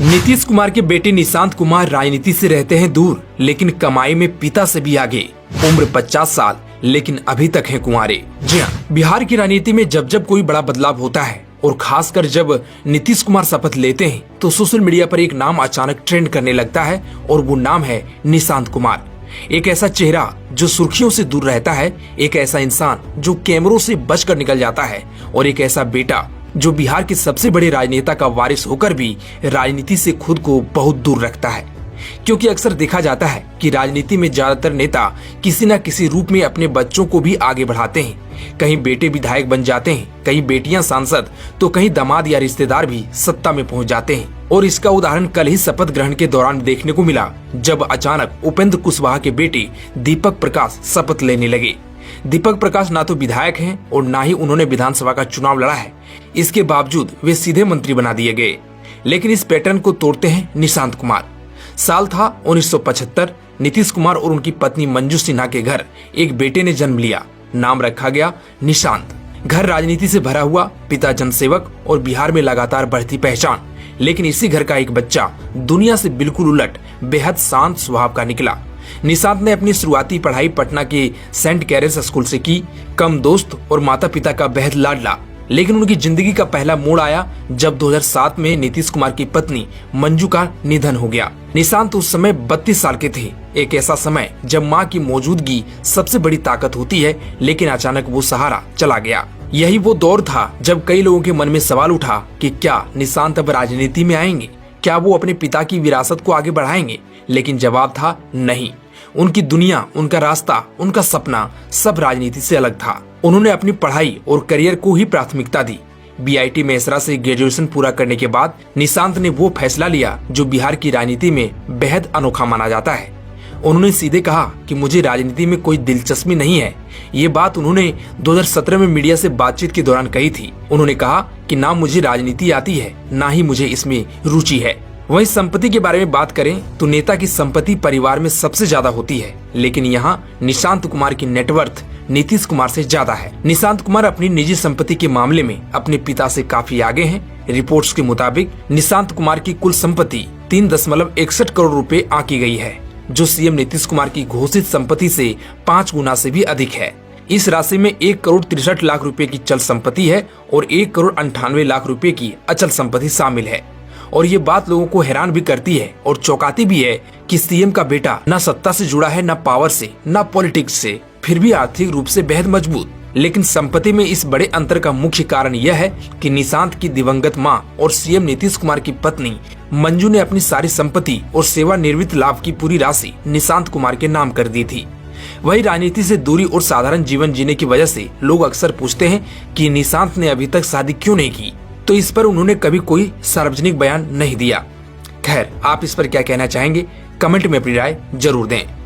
नीतीश कुमार के बेटे निशांत कुमार राजनीति से रहते हैं दूर, लेकिन कमाई में पिता से भी आगे। उम्र 50 साल, लेकिन अभी तक हैं कुंवारे। जी हाँ, बिहार की राजनीति में जब जब कोई बड़ा बदलाव होता है और खासकर जब नीतीश कुमार शपथ लेते हैं तो सोशल मीडिया पर एक नाम अचानक ट्रेंड करने लगता है और वो नाम है निशांत कुमार। एक ऐसा चेहरा जो सुर्खियों से दूर रहता है, एक ऐसा इंसान जो कैमरों से बचकर निकल जाता है और एक ऐसा बेटा जो बिहार के सबसे बड़े राजनेता का वारिस होकर भी राजनीति से खुद को बहुत दूर रखता है। क्योंकि अक्सर देखा जाता है कि राजनीति में ज्यादातर नेता किसी न किसी रूप में अपने बच्चों को भी आगे बढ़ाते हैं। कहीं बेटे विधायक बन जाते हैं, कहीं बेटियां सांसद, तो कहीं दामाद या रिश्तेदार भी सत्ता में पहुंच जाते हैं। और इसका उदाहरण कल ही शपथ ग्रहण के दौरान देखने को मिला, जब अचानक उपेंद्र कुशवाहा के बेटे दीपक प्रकाश शपथ लेने लगे। दीपक प्रकाश ना तो विधायक हैं और ना ही उन्होंने विधानसभा का चुनाव लड़ा है। इसके बावजूद वे सीधे मंत्री बना दिए गए। लेकिन इस पैटर्न को तोड़ते हैं निशांत कुमार। साल था 1975। नीतीश कुमार और उनकी पत्नी मंजू सिन्हा के घर एक बेटे ने जन्म लिया। नाम रखा गया निशांत। घर राजनीति से भरा हुआ, पिता जनसेवक और बिहार में लगातार बढ़ती पहचान। लेकिन इसी घर का एक बच्चा दुनिया से बिल्कुल उलट बेहद शांत स्वभाव का निकला। निशांत ने अपनी शुरुआती पढ़ाई पटना के सेंट कैरेस स्कूल से की। कम दोस्त और माता पिता का बेहद लाडला। लेकिन उनकी जिंदगी का पहला मोड़ आया जब 2007 में नीतीश कुमार की पत्नी मंजू का निधन हो गया। निशांत उस समय 32 साल के थे। एक ऐसा समय जब मां की मौजूदगी सबसे बड़ी ताकत होती है, लेकिन अचानक वो सहारा चला गया। यही वो दौर था जब कई लोगों के मन में सवाल उठा कि क्या निशांत अब राजनीति में आएंगे, क्या वो अपने पिता की विरासत को आगे बढ़ाएंगे। लेकिन जवाब था नहीं। उनकी दुनिया, उनका रास्ता, उनका सपना सब राजनीति से अलग था। उन्होंने अपनी पढ़ाई और करियर को ही प्राथमिकता दी। बीआईटी मेसरा से ग्रेजुएशन पूरा करने के बाद निशांत ने वो फैसला लिया जो बिहार की राजनीति में बेहद अनोखा माना जाता है। उन्होंने सीधे कहा कि मुझे राजनीति में कोई दिलचस्पी नहीं है। ये बात उन्होंने 2017 में मीडिया से बातचीत के दौरान कही थी। उन्होंने कहा कि ना मुझे राजनीति आती है, ना ही मुझे इसमें रुचि है। वहीं संपत्ति के बारे में बात करें तो नेता की संपत्ति परिवार में सबसे ज्यादा होती है, लेकिन यहाँ निशांत कुमार की नेटवर्थ नीतीश कुमार से ज्यादा है। निशांत कुमार अपनी निजी संपत्ति के मामले में अपने पिता से काफी आगे हैं। रिपोर्ट्स के मुताबिक निशांत कुमार की कुल संपत्ति 3.61 करोड़ रुपए आंकी गई है, जो सीएम नीतीश कुमार की घोषित संपत्ति से 5 गुना से भी अधिक है। इस राशि में 1 करोड़ 63 लाख रुपए की चल संपत्ति है और 1 करोड़ 98 लाख रुपए की अचल संपत्ति शामिल है। और ये बात लोगों को हैरान भी करती है और चौंकाती भी है कि सीएम का बेटा न सत्ता से जुड़ा है, न पावर से, न पॉलिटिक्स से, फिर भी आर्थिक रूप से बेहद मजबूत। लेकिन संपत्ति में इस बड़े अंतर का मुख्य कारण यह है कि निशांत की दिवंगत मां और सीएम नीतीश कुमार की पत्नी मंजू ने अपनी सारी संपत्ति और सेवानिवृत्त लाभ की पूरी राशि निशांत कुमार के नाम कर दी थी। वही राजनीति से दूरी और साधारण जीवन जीने की वजह से लोग अक्सर पूछते हैं कि निशांत ने अभी तक शादी क्यों नहीं की, तो इस पर उन्होंने कभी कोई सार्वजनिक बयान नहीं दिया। खैर, आप इस पर क्या कहना चाहेंगे, कमेंट में अपनी राय जरूर दें।